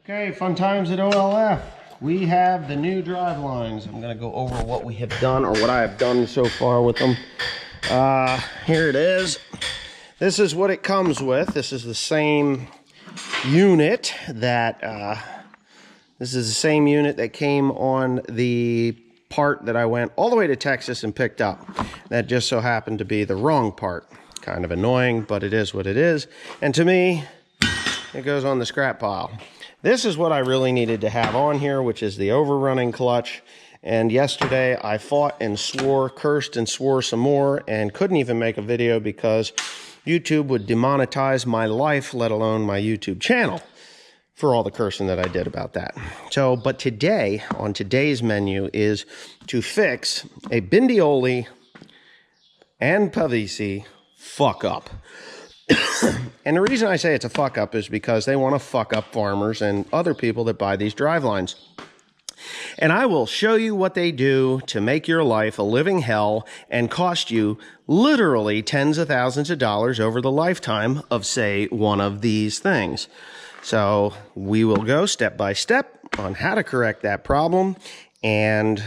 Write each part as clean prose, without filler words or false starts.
Okay, fun times at OLF. We have the new drive lines. I'm going to go over what we have done, or what I have done so far with them. Here it is. This is what it comes with. This is the same unit that came on the part that I went all the way to Texas and picked up. That just so happened to be the wrong part. Kind of annoying, but it is what it is. And to me, it goes on the scrap pile. This is what I really needed to have on here, which is the overrunning clutch. And yesterday I fought and swore, cursed and swore some more, and couldn't even make a video because YouTube would demonetize my life, let alone my YouTube channel, for all the cursing that I did about that. So, but today, on today's menu, is to fix a Bendioli and Pavesi fuck up. And the reason I say it's a fuck up is because they want to fuck up farmers and other people that buy these drive lines. And I will show you what they do to make your life a living hell and cost you literally tens of thousands of dollars over the lifetime of, say, one of these things. So we will go step by step on how to correct that problem, and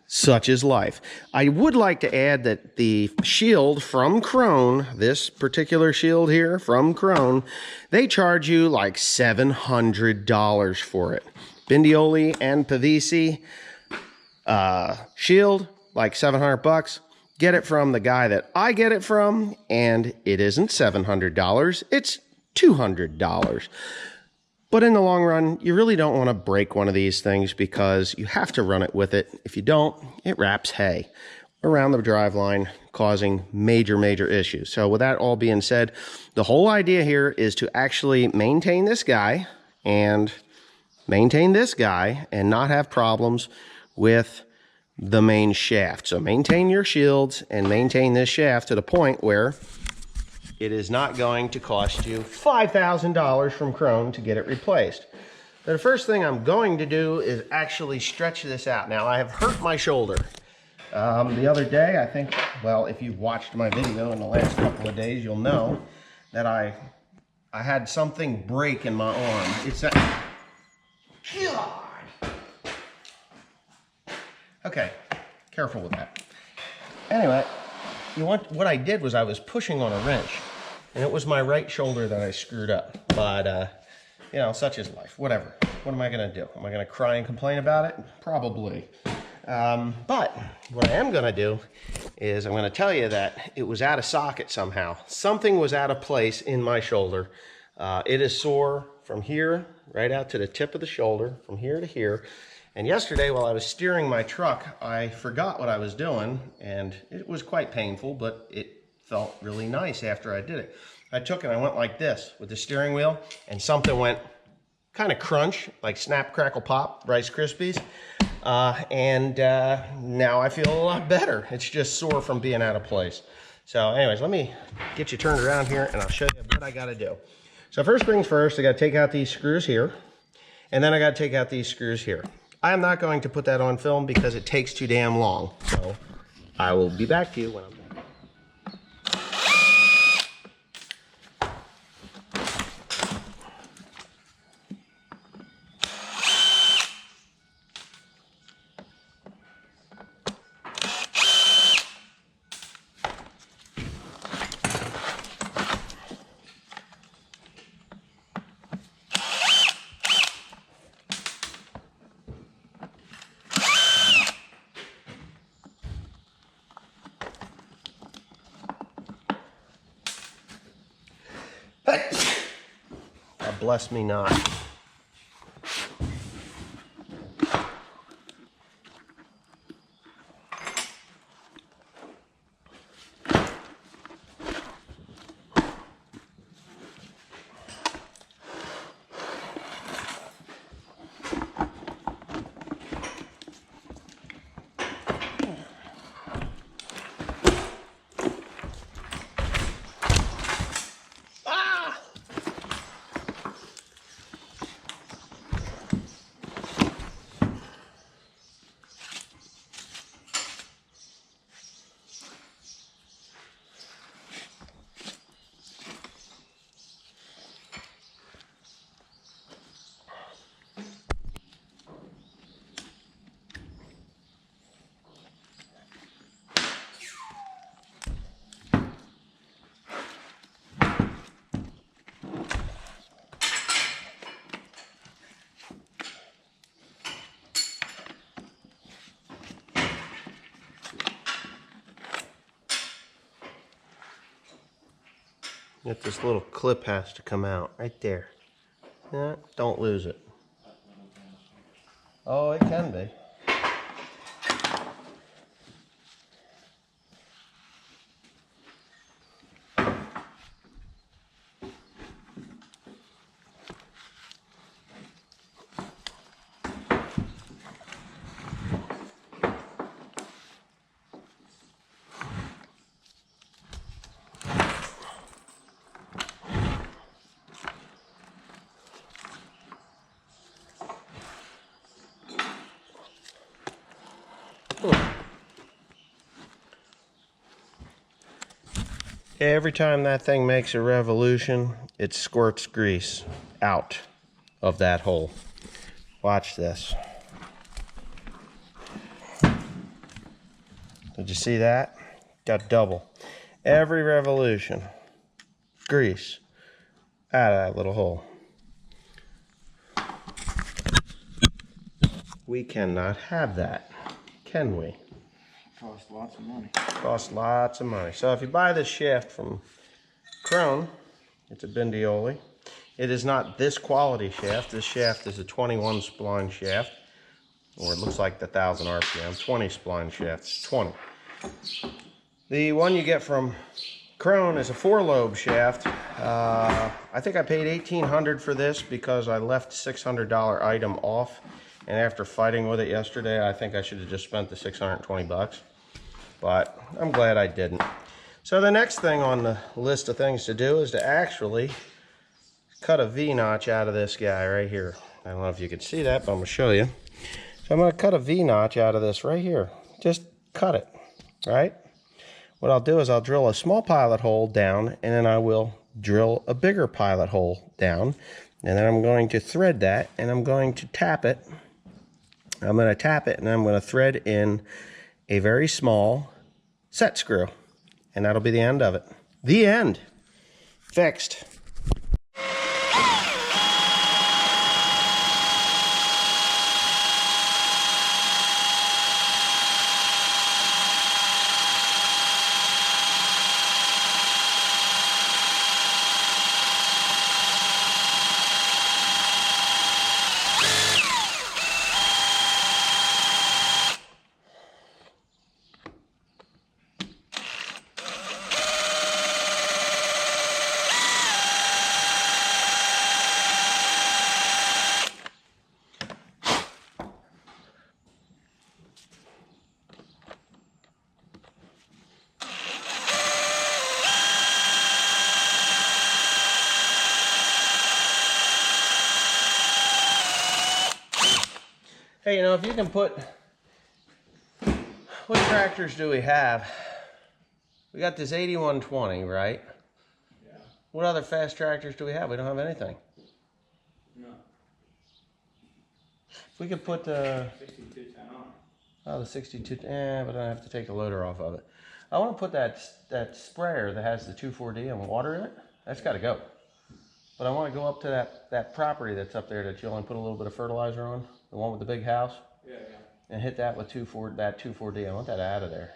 such is life. I would like to add that the shield from Krone, this particular shield here from Krone, they charge you like $700 for it. Bendioli and Pavesi shield, like 700 bucks. Get it from the guy that I get it from, and it isn't $700, it's $200. But in the long run, you really don't want to break one of these things because you have to run it with it. If you don't, it wraps hay around the drive line, causing major, major issues. So with that all being said, the whole idea here is to actually maintain this guy and not have problems with the main shaft. So maintain your shields and maintain this shaft to the point where it is not going to cost you $5,000 from Krone to get it replaced. But the first thing I'm going to do is actually stretch this out. Now, I have hurt my shoulder. The other day, I think, well, if you've watched my video in the last couple of days, you'll know that I had something break in my arm. It's that... Okay, careful with that. Anyway, what I did was I was pushing on a wrench, and it was my right shoulder that I screwed up. But, you know, such is life. Whatever. What am I going to do? Am I going to cry and complain about it? Probably. But what I am going to do is I'm going to tell you that it was out of socket somehow. Something was out of place in my shoulder. It is sore from here right out to the tip of the shoulder, from here to here. And yesterday, while I was steering my truck, I forgot what I was doing, and it was quite painful, but it felt really nice after I did it. I took it and I went like this with the steering wheel, and something went kind of crunch, like Snap, Crackle, Pop, Rice Krispies. Now I feel a lot better. It's just sore from being out of place. So anyways, let me get you turned around here, and I'll show you what I got to do. So first things first, I got to take out these screws here, and then I got to take out these screws here. I am not going to put that on film because it takes too damn long. So I will be back to you when I'm done. God bless me not. Yet this little clip has to come out right there. Yeah, don't lose it. Oh, it can be. Every time that thing makes a revolution, it squirts grease out of that hole. Watch this. Did you see that? Got double. Every revolution, grease out of that little hole. We cannot have that, can we? Costs lots of money. Costs lots of money. So if you buy this shaft from Krone, it's a Bendioli. It is not this quality shaft. This shaft is a 21 spline shaft, or it looks like the 1000 RPM, 20 spline shaft, it's 20. The one you get from Krone is a 4-lobe shaft. I think I paid $1,800 for this because I left $600 item off, and after fighting with it yesterday, I think I should have just spent the 620 bucks. But I'm glad I didn't. So the next thing on the list of things to do is to actually cut a V-notch out of this guy right here. I don't know if you can see that, but I'm going to show you. So I'm going to cut a V-notch out of this right here. Just cut it, right? What I'll do is I'll drill a small pilot hole down, and then I will drill a bigger pilot hole down. And then I'm going to thread that, and I'm going to tap it. I'm going to tap it, and I'm going to thread in a very small set screw, and that'll be the end of it. The end. Fixed. Hey, you know, if you can put, what tractors do we have? We got this 8120, right? Yeah. What other fast tractors do we have? We don't have anything. No. If we could put the 6210 on. Oh, the 62, but I have to take the loader off of it. I want to put that sprayer that has the 2,4-D and water in it. That's got to go. But I want to go up to that property that's up there that you only put a little bit of fertilizer on, the one with the big house. Yeah, yeah. And hit that with 2,4-D. I want that out of there.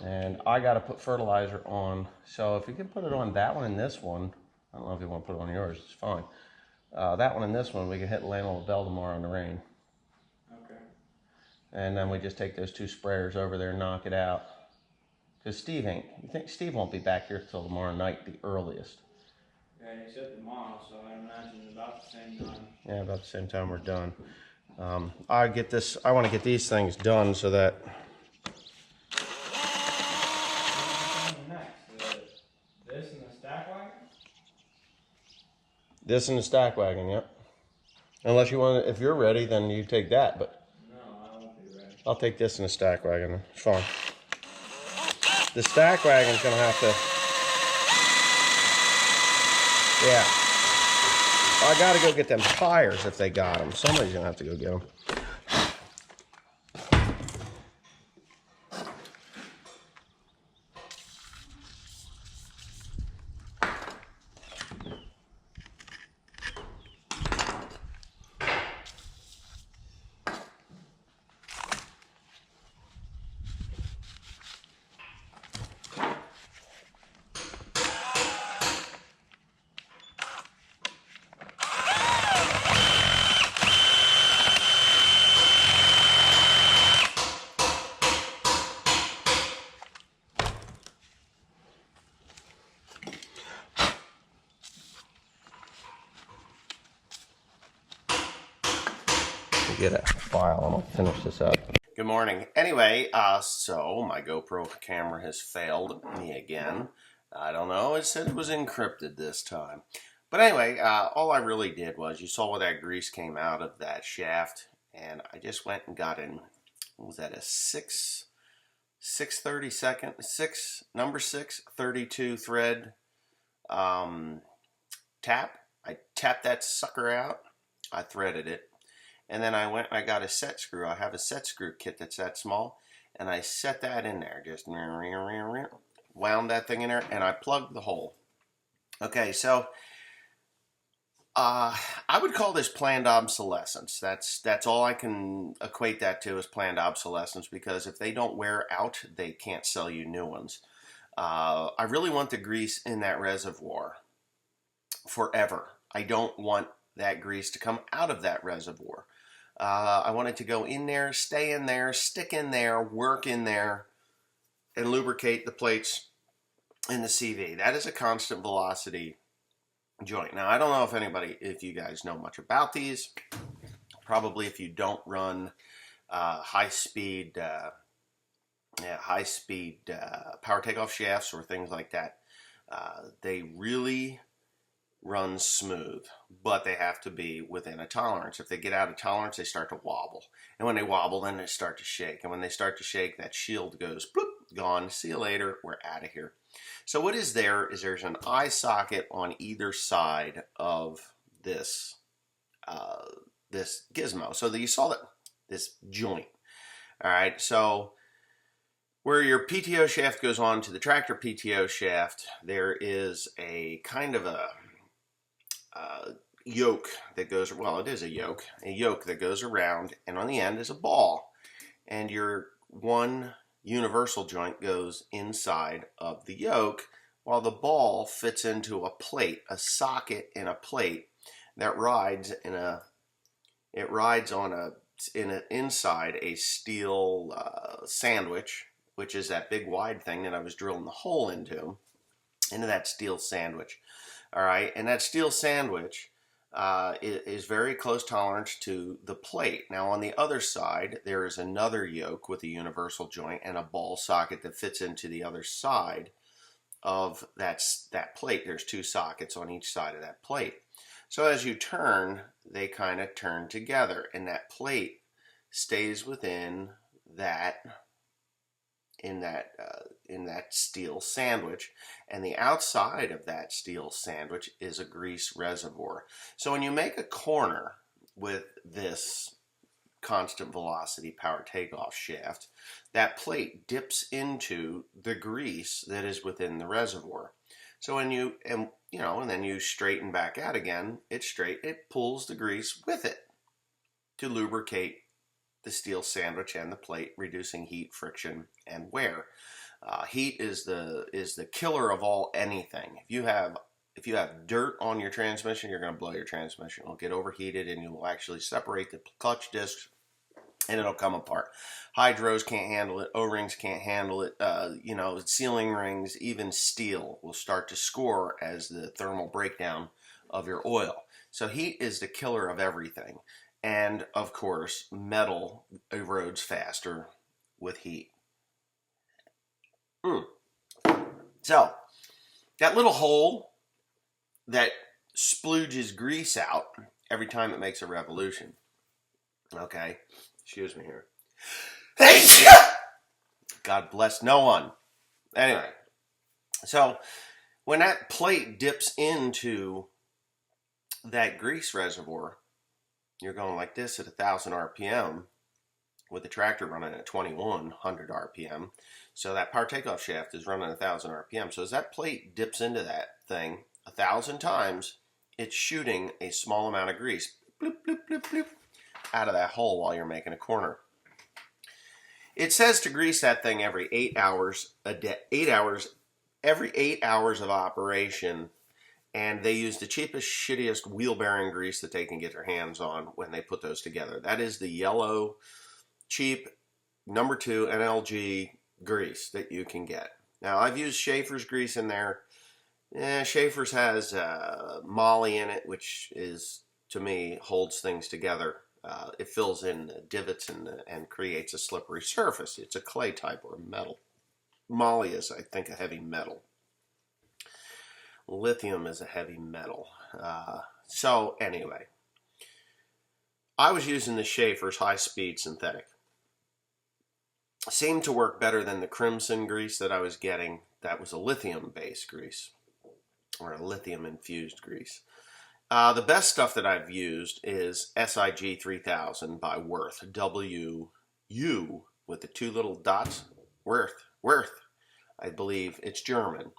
And I got to put fertilizer on. So if you can put it on that one and this one, I don't know if you want to put it on yours, it's fine. That one and this one, we can hit Lionel Bell tomorrow in the rain. Okay. And then we just take those 2 sprayers over there and knock it out. Because Steve won't be back here till tomorrow night, the earliest. Yeah, he said tomorrow, so I imagine about the same time. Yeah, about the same time we're done. I want to get these things done so that. What's next? This and the stack wagon? This and the stack wagon, yep. Unless you want, if you're ready, then you take that. But No, I won't be ready. I'll take this and the stack wagon. It's fine. The stack wagon's gonna have to. Yeah. I gotta go get them tires if they got them. Somebody's gonna have to go get them. get a file and I'll finish this up. Good morning. Anyway, so my GoPro camera has failed me again. I don't know, it said it was encrypted this time. But anyway, all I really did was, you saw where that grease came out of that shaft, and I just went and got in, what was that, a number 632 thread tap. I tapped that sucker out, I threaded it, and then I went and I got a set screw. I have a set screw kit that's that small, and I set that in there, just wound that thing in there, and I plugged the hole. Okay, so I would call this planned obsolescence. That's all I can equate that to, is planned obsolescence, because if they don't wear out, they can't sell you new ones. I really want the grease in that reservoir forever. I don't want that grease to come out of that reservoir. I want it to go in there, stay in there, stick in there, work in there, and lubricate the plates in the CV. That is a constant velocity joint. Now, I don't know if you guys know much about these. Probably if you don't run high-speed power takeoff shafts or things like that. They really run smooth, but they have to be within a tolerance. If they get out of tolerance, they start to wobble. And when they wobble, then they start to shake. And when they start to shake, that shield goes, bloop, gone. See you later. We're out of here. So what is there's an eye socket on either side of this this gizmo. So that you saw this joint. All right, so where your PTO shaft goes on to the tractor PTO shaft, there is a kind of a yoke that goes, well, it is a yoke that goes around, and on the end is a ball, and your one universal joint goes inside of the yoke, while the ball fits into a plate, a socket in a plate that rides inside a steel sandwich, which is that big wide thing that I was drilling the hole into that steel sandwich. All right, and that steel sandwich is very close tolerance to the plate. Now, on the other side, there is another yoke with a universal joint and a ball socket that fits into the other side of that plate. There's two sockets on each side of that plate. So as you turn, they kind of turn together, and that plate stays within that in that steel sandwich, and the outside of that steel sandwich is a grease reservoir. So when you make a corner with this constant velocity power takeoff shaft, that plate dips into the grease that is within the reservoir. So when and then you straighten back out again, it's straight. It pulls the grease with it to lubricate the steel sandwich and the plate, reducing heat, friction, and wear. Heat is the killer of anything. If you have dirt on your transmission, you're going to blow your transmission. It'll get overheated, and you will actually separate the clutch discs, and it'll come apart. Hydros can't handle it. O-rings can't handle it. Sealing rings, even steel will start to score as the thermal breakdown of your oil. So heat is the killer of everything. And, of course, metal erodes faster with heat. So, that little hole that splooges grease out every time it makes a revolution. Okay, excuse me here. God bless no one. Anyway, so when that plate dips into that grease reservoir, you're going like this at 1,000 RPM with the tractor running at 2,100 RPM. So that power takeoff shaft is running 1,000 RPM. So as that plate dips into that thing 1,000 times, it's shooting a small amount of grease bloop, bloop, bloop, bloop, out of that hole while you're making a corner. It says to grease that thing every 8 hours a day. Every 8 hours of operation. And they use the cheapest, shittiest wheel bearing grease that they can get their hands on when they put those together. That is the yellow, cheap, number 2 NLG grease that you can get. Now, I've used Schaefer's grease in there. Schaefer's has Molly in it, which is, to me, holds things together it fills in the divots and creates a slippery surface. It's a clay type or metal. Moly is, I think, a heavy metal. Lithium is a heavy metal. So anyway, I was using the Schaefer's high-speed synthetic. Seemed to work better than the Crimson grease that I was getting. That was a lithium-based grease, or a lithium-infused grease. The best stuff that I've used is SIG 3000 by Worth. W-U with the two little dots. Worth. I believe it's German.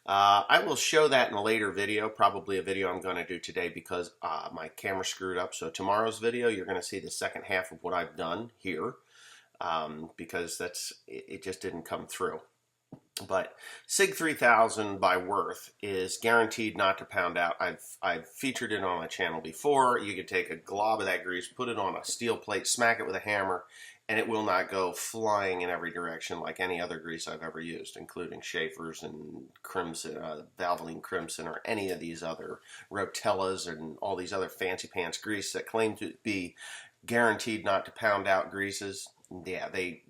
I will show that in a later video, probably a video I'm going to do today because my camera screwed up. So tomorrow's video, you're going to see the second half of what I've done here because it just didn't come through. But SIG 3000 by Worth is guaranteed not to pound out. I've featured it on my channel before. You can take a glob of that grease, put it on a steel plate, smack it with a hammer, and it will not go flying in every direction like any other grease I've ever used, including Schaefer's and Crimson, Valvoline Crimson, or any of these other Rotellas and all these other fancy pants grease that claim to be guaranteed not to pound out greases. Yeah, they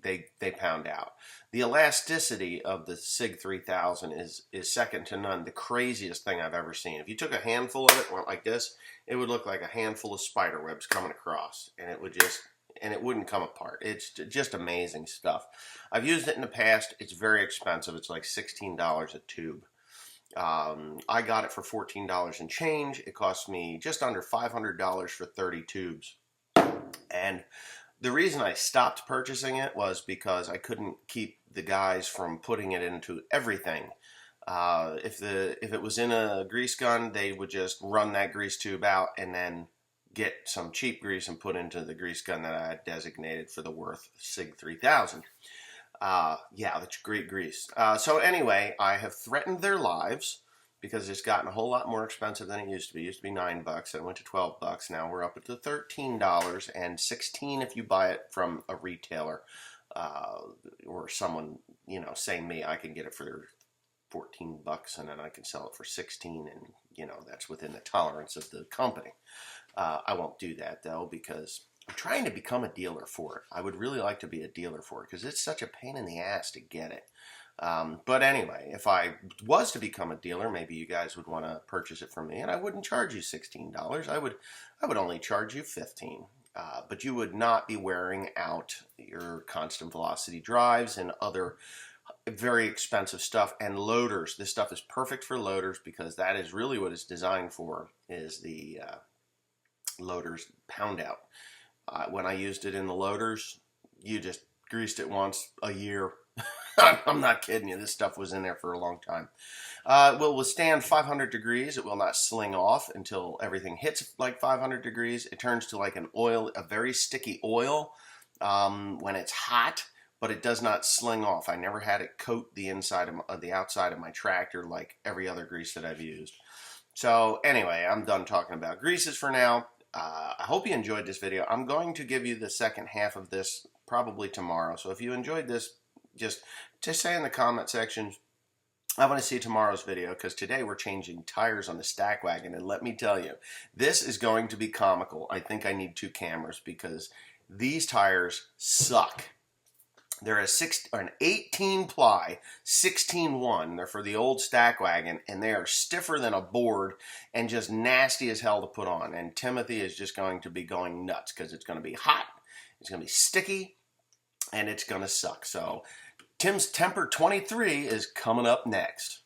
pound out. The elasticity of the SIG 3000 is second to none. The craziest thing I've ever seen. If you took a handful of it, went like this, it would look like a handful of spider webs coming across, and it wouldn't come apart. It's just amazing stuff. I've used it in the past. It's very expensive. It's like $16 a tube. I got it for $14 and change. It cost me just under $500 for 30 tubes. And the reason I stopped purchasing it was because I couldn't keep the guys from putting it into everything. If it was in a grease gun, they would just run that grease tube out and then get some cheap grease and put into the grease gun that I had designated for the Worth SIG 3000. Yeah, that's great grease. So anyway, I have threatened their lives because it's gotten a whole lot more expensive than it used to be. It used to be $9, and it went to $12. Now we're up to $13 and $16 if you buy it from a retailer or someone, say me. I can get it for $14 and then I can sell it for $16, and that's within the tolerance of the company. I won't do that though because I'm trying to become a dealer for it. I would really like to be a dealer for it because it's such a pain in the ass to get it. But anyway, if I was to become a dealer, maybe you guys would want to purchase it from me, and I wouldn't charge you $16. I would only charge you $15. But you would not be wearing out your constant velocity drives and other very expensive stuff, and loaders. This stuff is perfect for loaders because that is really what it's designed for, is the loaders pound out. When I used it in the loaders, you just greased it once a year. I'm not kidding you. This stuff was in there for a long time. It will withstand 500 degrees. It will not sling off until everything hits like 500 degrees. It turns to like an oil, a very sticky oil when it's hot, but it does not sling off. I never had it coat the inside of the outside of my tractor like every other grease that I've used. So anyway, I'm done talking about greases for now. I hope you enjoyed this video. I'm going to give you the second half of this probably tomorrow. So if you enjoyed this, just say in the comment section, I want to see tomorrow's video, because today we're changing tires on the stack wagon, and let me tell you, this is going to be comical. I think I need 2 cameras because these tires suck. They're an 18 ply 16-1. They're for the old stack wagon, and they are stiffer than a board and just nasty as hell to put on. And Timothy is just going to be going nuts because it's going to be hot, it's going to be sticky, and it's going to suck. So Tim's Temper 23 is coming up next.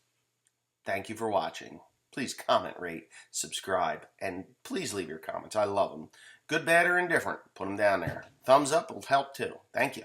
Thank you for watching. Please comment, rate, subscribe, and please leave your comments. I love them. Good, bad, or indifferent, put them down there. Thumbs up will help too. Thank you.